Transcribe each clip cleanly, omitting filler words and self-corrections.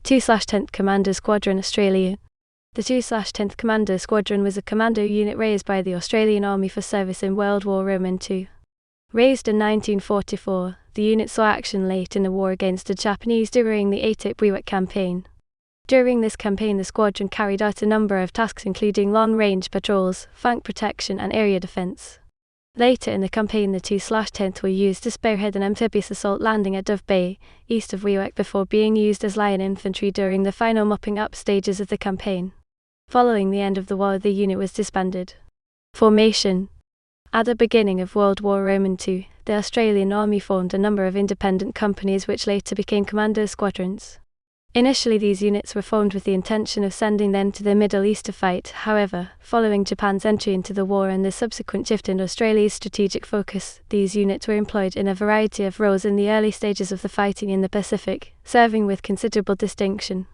2/10th Commando Squadron Australia. The 2/10th Commando Squadron was a commando unit raised by the Australian Army for service in World War II. Raised in 1944, the unit saw action late in the war against the Japanese during the AITAPE-WEWAK campaign. During this campaign, the squadron carried out a number of tasks including long-range patrols, flank protection and area defence. Later in the campaign, the 2/10th were used to spearhead an amphibious assault landing at Dove Bay, east of Wewak, before being used as lion infantry during the final mopping up stages of the campaign. Following the end of the war, the unit was disbanded. Formation. At the beginning of World War II, the Australian Army formed a number of independent companies which later became commando squadrons. Initially, these units were formed with the intention of sending them to the Middle East to fight. However, following Japan's entry into the war and the subsequent shift in Australia's strategic focus, these units were employed in a variety of roles in the early stages of the fighting in the Pacific, serving with considerable distinction.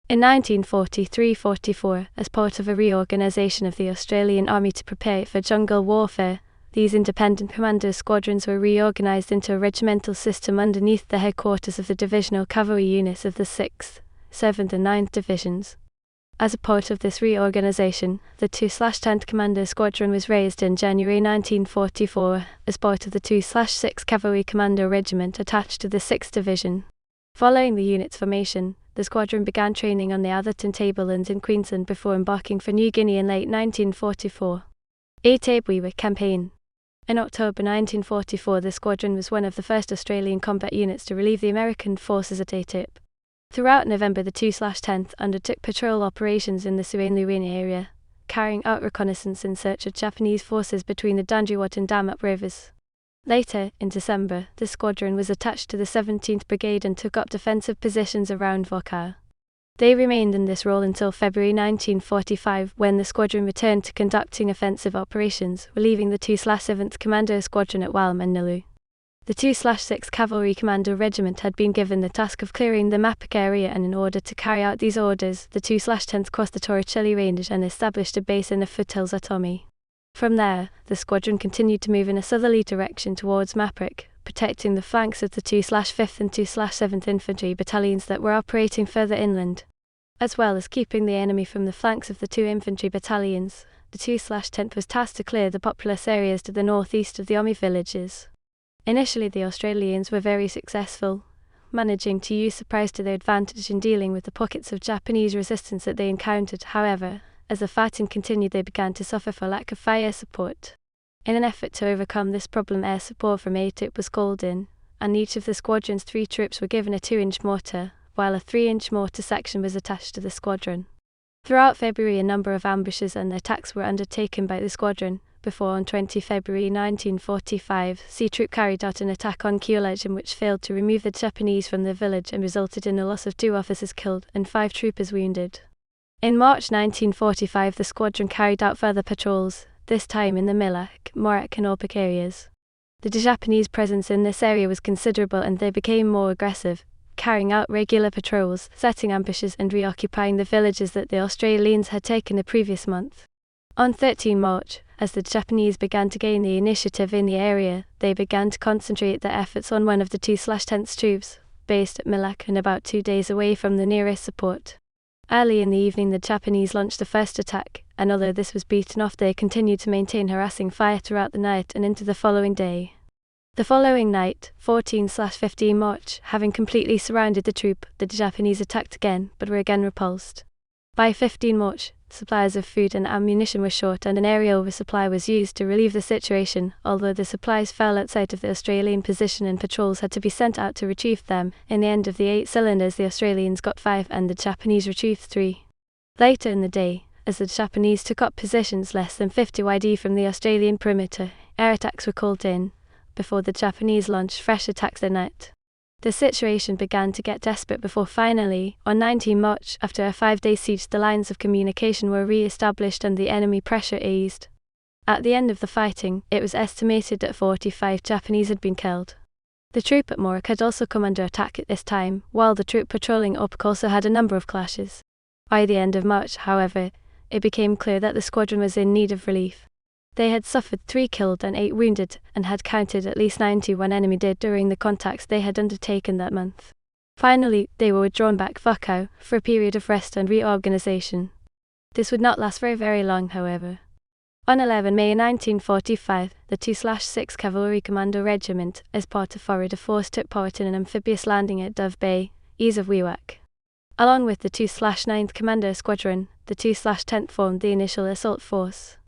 In 1943-44, as part of a reorganisation of the Australian Army to prepare for jungle warfare, these independent commando squadrons were reorganised into a regimental system underneath the headquarters of the divisional cavalry units of the 6th, 7th and 9th Divisions. As a part of this reorganisation, the 2/10th Commando Squadron was raised in January 1944 as part of the 2/6 Cavalry Commando Regiment attached to the 6th Division. Following the unit's formation, the squadron began training on the Atherton Tablelands in Queensland before embarking for New Guinea in late 1944. AITAPE-WEWAK campaign. In October 1944, the squadron was one of the first Australian combat units to relieve the American forces at AITAPE. Throughout November, the 2/10th undertook patrol operations in the Suan-Luwin area, carrying out reconnaissance in search of Japanese forces between the Danjawat and Damup rivers. Later, in December, the squadron was attached to the 17th Brigade and took up defensive positions around Vokar. They remained in this role until February 1945, when the squadron returned to conducting offensive operations, relieving the 2/7th Commando Squadron at Walm and Nilu. The 2/6 Cavalry Commando Regiment had been given the task of clearing the Mapik area, and in order to carry out these orders, the 2/10th crossed the Torricelli Range and established a base in the foothills at Omi. From there, the squadron continued to move in a southerly direction towards Mapik, protecting the flanks of the 2/5th and 2/7th Infantry battalions that were operating further inland. As well as keeping the enemy from the flanks of the 2 infantry battalions, the 2/10th was tasked to clear the populous areas to the northeast of the Omi villages. Initially, the Australians were very successful, managing to use surprise to their advantage in dealing with the pockets of Japanese resistance that they encountered. However, as the fighting continued, they began to suffer for lack of fire support. In an effort to overcome this problem, air support from AITAPE was called in, and each of the squadron's 3 troops were given a 2-inch mortar, while a 3-inch mortar section was attached to the squadron. Throughout February, a number of ambushes and attacks were undertaken by the squadron, before on 20 February 1945, C Troop carried out an attack on Kyolajin which failed to remove the Japanese from the village and resulted in the loss of 2 officers killed and 5 troopers wounded. In March 1945, the squadron carried out further patrols, this time in the Milak, Morak and Orpik areas. The Japanese presence in this area was considerable and they became more aggressive, carrying out regular patrols, setting ambushes and reoccupying the villages that the Australians had taken the previous month. On 13 March, as the Japanese began to gain the initiative in the area, they began to concentrate their efforts on one of the 2/10th troops, based at Milak and about 2 days away from the nearest support. Early in the evening, the Japanese launched the first attack, and although this was beaten off, they continued to maintain harassing fire throughout the night and into the following day. The following night, 14/15 March, having completely surrounded the troop, the Japanese attacked again, but were again repulsed. By 15 March, supplies of food and ammunition were short and an aerial resupply was used to relieve the situation, although the supplies fell outside of the Australian position and patrols had to be sent out to retrieve them. In the end of the 8 cylinders, the Australians got 5 and the Japanese retrieved 3. Later in the day, as the Japanese took up positions less than 50 YD from the Australian perimeter, air attacks were called in, before the Japanese launched fresh attacks that night. The situation began to get desperate before finally, on 19 March, after a 5-day siege, the lines of communication were re-established and the enemy pressure eased. At the end of the fighting, it was estimated that 45 Japanese had been killed. The troop at Morak had also come under attack at this time, while the troop patrolling Orpik also had a number of clashes. By the end of March, however, it became clear that the squadron was in need of relief. They had suffered 3 killed and 8 wounded, and had counted at least 91 enemy dead during the contacts they had undertaken that month. Finally, they were withdrawn back Wachau for a period of rest and reorganization. This would not last for very long, however. On 11 May 1945, the 2/6 Cavalry Commando Regiment, as part of Forward Force, took part in an amphibious landing at Dove Bay, east of WEWAK. Along with the 2/9th Commando Squadron, the 2/10th formed the initial assault force.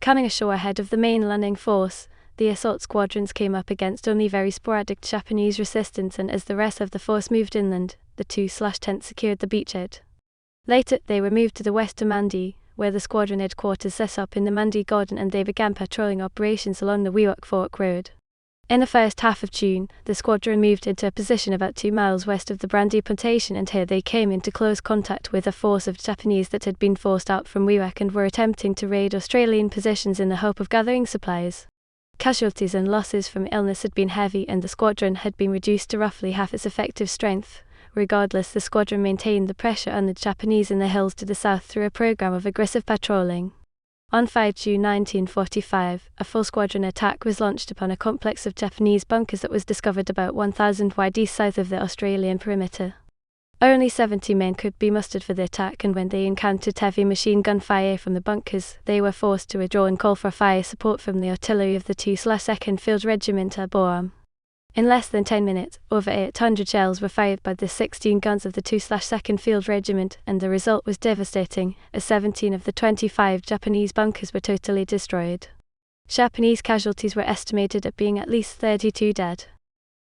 Coming ashore ahead of the main landing force, the assault squadrons came up against only very sporadic Japanese resistance, and as the rest of the force moved inland, the 2/10th secured the beachhead. Later, they were moved to the west to Mandi, where the squadron headquarters set up in the Mandi Garden, and they began patrolling operations along the WEWAK Fork Road. In the first half of June, the squadron moved into a position about 2 miles west of the brandy plantation, and here they came into close contact with a force of Japanese that had been forced out from WEWAK and were attempting to raid Australian positions in the hope of gathering supplies. Casualties and losses from illness had been heavy, and the squadron had been reduced to roughly half its effective strength. Regardless, the squadron maintained the pressure on the Japanese in the hills to the south through a program of aggressive patrolling. On 5 June 1945, a full squadron attack was launched upon a complex of Japanese bunkers that was discovered about 1,000 wide east south of the Australian perimeter. Only 70 men could be mustered for the attack, and when they encountered heavy machine gun fire from the bunkers, they were forced to withdraw and call for fire support from the artillery of the 2/2nd Field Regiment at Boam. In less than 10 minutes, over 800 shells were fired by the 16 guns of the 2/2nd Field Regiment, and the result was devastating, as 17 of the 25 Japanese bunkers were totally destroyed. Japanese casualties were estimated at being at least 32 dead.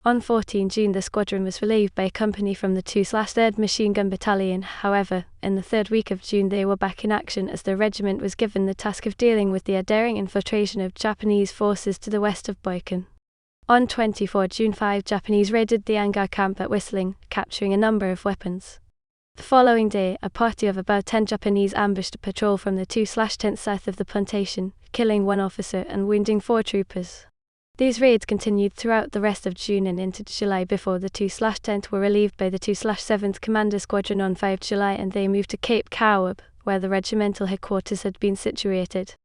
On 14 June, the squadron was relieved by a company from the 2/3rd Machine Gun Battalion. However, in the third week of June they were back in action, as the regiment was given the task of dealing with the daring infiltration of Japanese forces to the west of Boykan. On 24 June, 5 Japanese raided the Angkor camp at Whistling, capturing a number of weapons. The following day, a party of about 10 Japanese ambushed a patrol from the 2/10th south of the plantation, killing 1 officer and wounding 4 troopers. These raids continued throughout the rest of June and into July before the 2/10th were relieved by the 2/7th Commando Squadron on 5 July, and they moved to Cape Karup, where the regimental headquarters had been situated.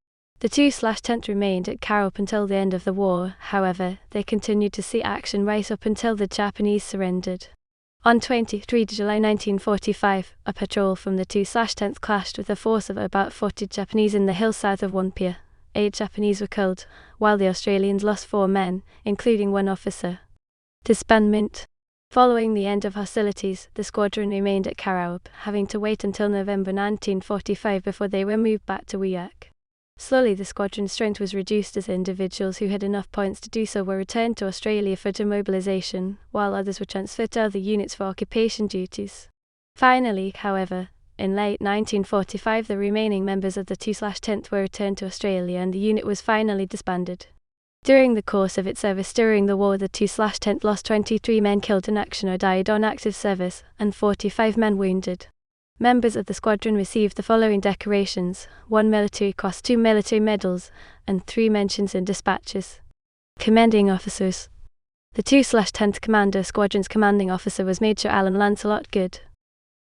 The 2/10th remained at Karup until the end of the war. However, they continued to see action right up until the Japanese surrendered. On 23 July 1945, a patrol from the 2/10th clashed with a force of about 40 Japanese in the hills south of Wonpia. 8 Japanese were killed, while the Australians lost 4 men, including 1 officer. Disbandment. Following the end of hostilities, the squadron remained at Karup, having to wait until November 1945 before they were moved back to WEWAK. Slowly, the squadron's strength was reduced as individuals who had enough points to do so were returned to Australia for demobilisation, while others were transferred to other units for occupation duties. Finally, however, in late 1945, the remaining members of the 2/10th were returned to Australia, and the unit was finally disbanded. During the course of its service during the war, the 2/10th lost 23 men killed in action or died on active service, and 45 men wounded. Members of the squadron received the following decorations: 1 military cross, 2 military medals, and 3 mentions in dispatches. Commanding officers. The 2/10th Commando Squadron's commanding officer was Major Alan Lancelot Good.